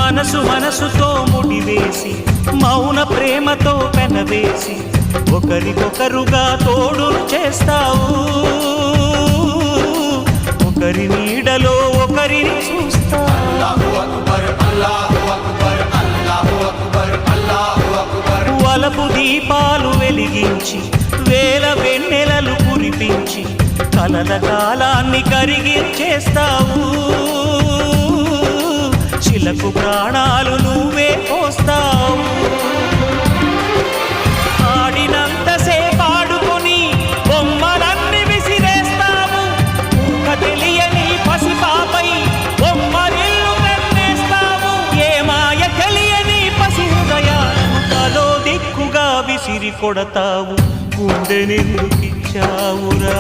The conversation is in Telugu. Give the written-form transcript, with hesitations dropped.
మనసు మనసుతో ముడివేసి మౌన ప్రేమతో పెనవేసి ఒకరికొకరుగా తోడును చేస్తావు ఒకరి నీడలో ఒకరిని చూస్తావు వలపు దీపాలు వెలిగించి వేల వెన్నెలలు కురిపించి కలల కాలాన్ని కరిగించేస్తావు చిలకు ప్రాణాలు నువ్వే పోస్తావు ఆడినంతసేపు ఆడుకొని బొమ్మలన్నీ విసిరేస్తావు తెలియని పసిపాపై బొమ్మరిల్లు కన్నేస్తావు ఏ మాయ తెలియని పసి హృదయాలను తలో దిక్కుగా విసిరి కొడతావు గుండెనెందుకిచ్చావురా